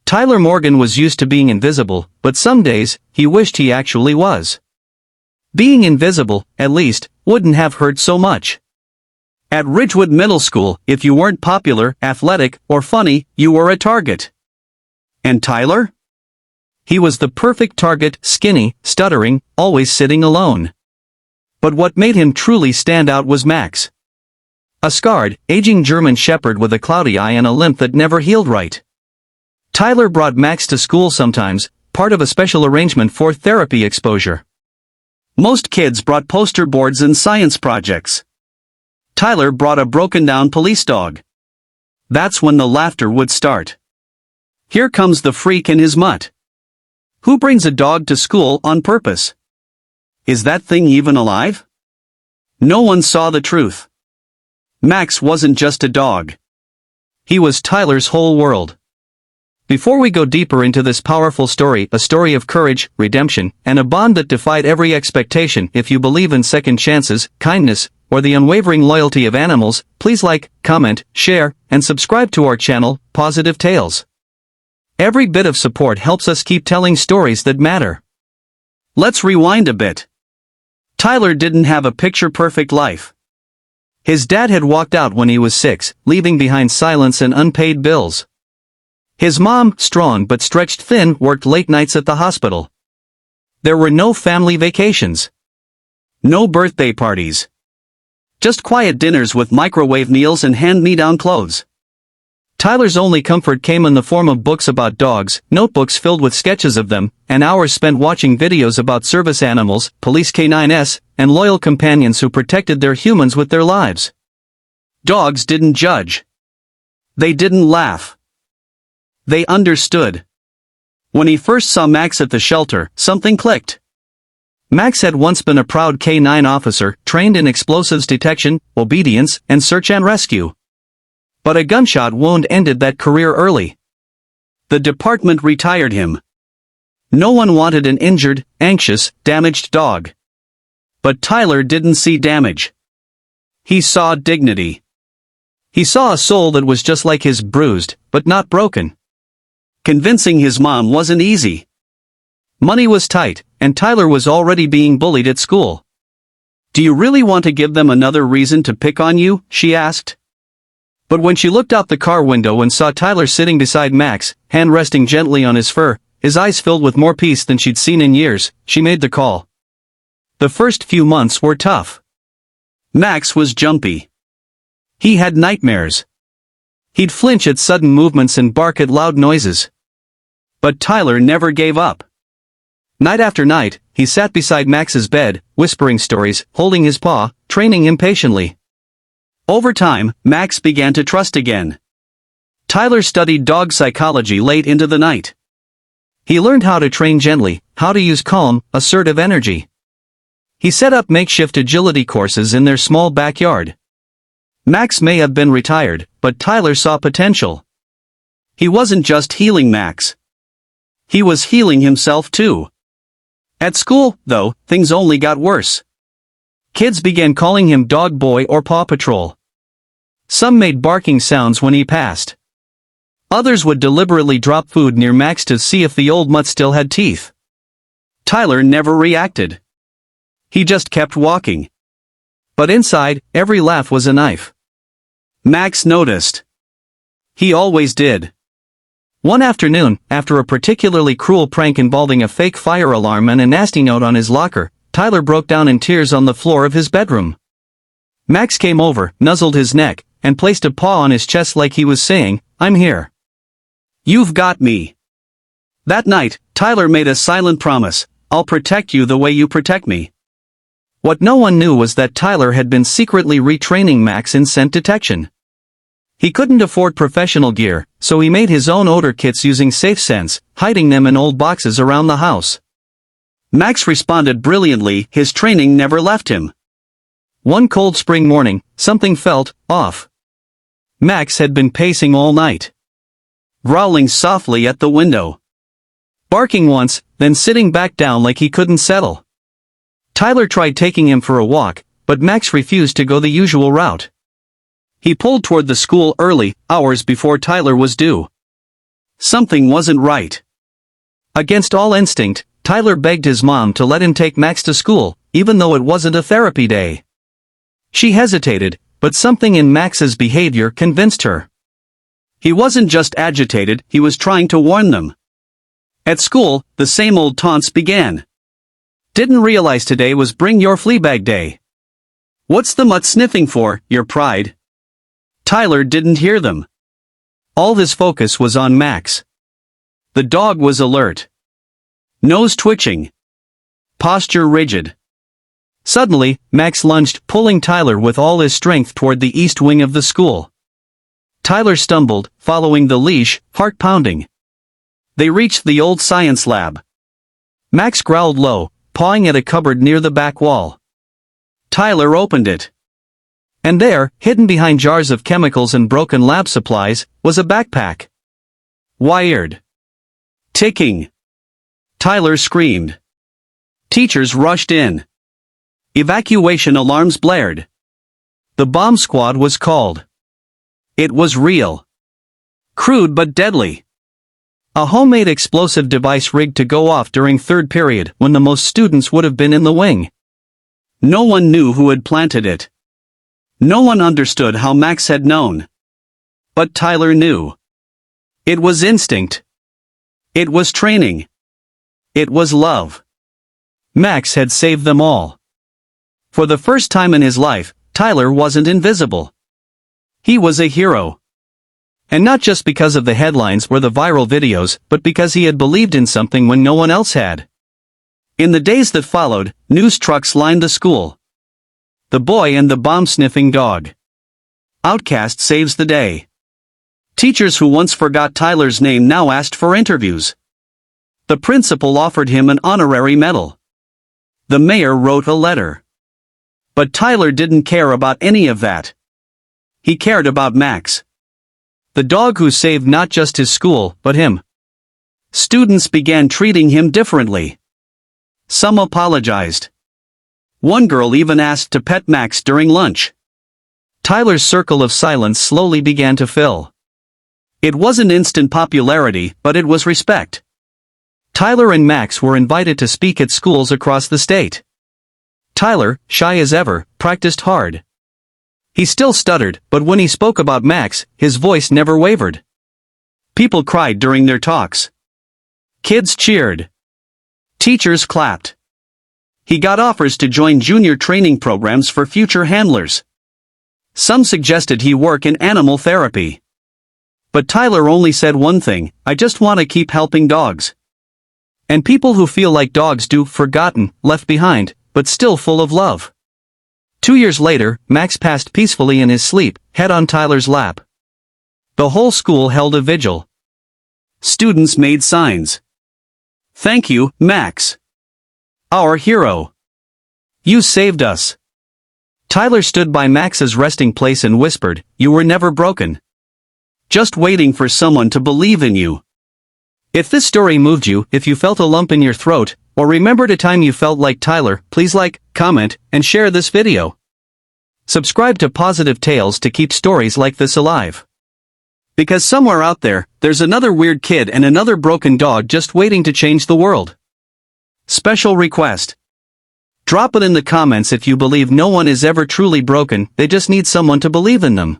Tyler Morgan was used to being invisible, but some days, he wished he actually was. Being invisible, at least, wouldn't have hurt so much. At Ridgewood Middle School, if you weren't popular, athletic, or funny, you were a target. And Tyler? He was the perfect target, skinny, stuttering, always sitting alone. But what made him truly stand out was Max. A scarred, aging German shepherd with a cloudy eye and a limp that never healed right. Tyler brought Max to school sometimes, part of a special arrangement for therapy exposure. Most kids brought poster boards and science projects. Tyler brought a broken-down police dog. That's when the laughter would start. Here comes the freak and his mutt. Who brings a dog to school on purpose? Is that thing even alive? No one saw the truth. Max wasn't just a dog. He was Tyler's whole world. Before we go deeper into this powerful story, a story of courage, redemption, and a bond that defied every expectation, if you believe in second chances, kindness, or the unwavering loyalty of animals, please like, comment, share, and subscribe to our channel, Pawsitive Tales. Every bit of support helps us keep telling stories that matter. Let's rewind a bit. Tyler didn't have a picture-perfect life. His dad had walked out when he was 6, leaving behind silence and unpaid bills. His mom, strong but stretched thin, worked late nights at the hospital. There were no family vacations. No birthday parties. Just quiet dinners with microwave meals and hand-me-down clothes. Tyler's only comfort came in the form of books about dogs, notebooks filled with sketches of them, and hours spent watching videos about service animals, police canines, and loyal companions who protected their humans with their lives. Dogs didn't judge. They didn't laugh. They understood. When he first saw Max at the shelter, something clicked. Max had once been a proud K-9 officer, trained in explosives detection, obedience, and search and rescue. But a gunshot wound ended that career early. The department retired him. No one wanted an injured, anxious, damaged dog. But Tyler didn't see damage. He saw dignity. He saw a soul that was just like his, bruised, but not broken. Convincing his mom wasn't easy. Money was tight, and Tyler was already being bullied at school. "Do you really want to give them another reason to pick on you?" she asked. But when she looked out the car window and saw Tyler sitting beside Max, hand resting gently on his fur, his eyes filled with more peace than she'd seen in years, she made the call. The first few months were tough. Max was jumpy. He had nightmares. He'd flinch at sudden movements and bark at loud noises. But Tyler never gave up. Night after night, he sat beside Max's bed, whispering stories, holding his paw, training him patiently. Over time, Max began to trust again. Tyler studied dog psychology late into the night. He learned how to train gently, how to use calm, assertive energy. He set up makeshift agility courses in their small backyard. Max may have been retired, but Tyler saw potential. He wasn't just healing Max. He was healing himself too. At school, though, things only got worse. Kids began calling him Dog Boy or Paw Patrol. Some made barking sounds when he passed. Others would deliberately drop food near Max to see if the old mutt still had teeth. Tyler never reacted. He just kept walking. But inside, every laugh was a knife. Max noticed. He always did. One afternoon, after a particularly cruel prank involving a fake fire alarm and a nasty note on his locker, Tyler broke down in tears on the floor of his bedroom. Max came over, nuzzled his neck, and placed a paw on his chest like he was saying, "I'm here. You've got me." That night, Tyler made a silent promise, "I'll protect you the way you protect me." What no one knew was that Tyler had been secretly retraining Max in scent detection. He couldn't afford professional gear, so he made his own odor kits using safe scents, hiding them in old boxes around the house. Max responded brilliantly, his training never left him. One cold spring morning, something felt off. Max had been pacing all night. Growling softly at the window. Barking once, then sitting back down like he couldn't settle. Tyler tried taking him for a walk, but Max refused to go the usual route. He pulled toward the school early, hours before Tyler was due. Something wasn't right. Against all instinct, Tyler begged his mom to let him take Max to school, even though it wasn't a therapy day. She hesitated, but something in Max's behavior convinced her. He wasn't just agitated, he was trying to warn them. At school, the same old taunts began. Didn't realize today was Bring Your Fleabag Day. What's the mutt sniffing for, your pride? Tyler didn't hear them. All his focus was on Max. The dog was alert. Nose twitching. Posture rigid. Suddenly, Max lunged, pulling Tyler with all his strength toward the east wing of the school. Tyler stumbled, following the leash, heart pounding. They reached the old science lab. Max growled low, pawing at a cupboard near the back wall. Tyler opened it. And there, hidden behind jars of chemicals and broken lab supplies, was a backpack. Wired. Ticking. Tyler screamed. Teachers rushed in. Evacuation alarms blared. The bomb squad was called. It was real. Crude but deadly. A homemade explosive device rigged to go off during third period when the most students would have been in the wing. No one knew who had planted it. No one understood how Max had known. But Tyler knew. It was instinct. It was training. It was love. Max had saved them all. For the first time in his life, Tyler wasn't invisible. He was a hero. And not just because of the headlines or the viral videos, but because he had believed in something when no one else had. In the days that followed, news trucks lined the school. The boy and the bomb-sniffing dog. Outcast saves the day. Teachers who once forgot Tyler's name now asked for interviews. The principal offered him an honorary medal. The mayor wrote a letter. But Tyler didn't care about any of that. He cared about Max. The dog who saved not just his school, but him. Students began treating him differently. Some apologized. One girl even asked to pet Max during lunch. Tyler's circle of silence slowly began to fill. It wasn't instant popularity, but it was respect. Tyler and Max were invited to speak at schools across the state. Tyler, shy as ever, practiced hard. He still stuttered, but when he spoke about Max, his voice never wavered. People cried during their talks. Kids cheered. Teachers clapped. He got offers to join junior training programs for future handlers. Some suggested he work in animal therapy. But Tyler only said one thing: I just want to keep helping dogs. And people who feel like dogs do, forgotten, left behind, but still full of love. 2 years later, Max passed peacefully in his sleep, head on Tyler's lap. The whole school held a vigil. Students made signs. Thank you, Max. Our hero. You saved us. Tyler stood by Max's resting place and whispered, you were never broken. Just waiting for someone to believe in you. If this story moved you, if you felt a lump in your throat, or remembered a time you felt like Tyler, please like, comment, and share this video. Subscribe to Pawsitive Tales to keep stories like this alive. Because somewhere out there, there's another weird kid and another broken dog just waiting to change the world. Special request. Drop it in the comments if you believe no one is ever truly broken, they just need someone to believe in them.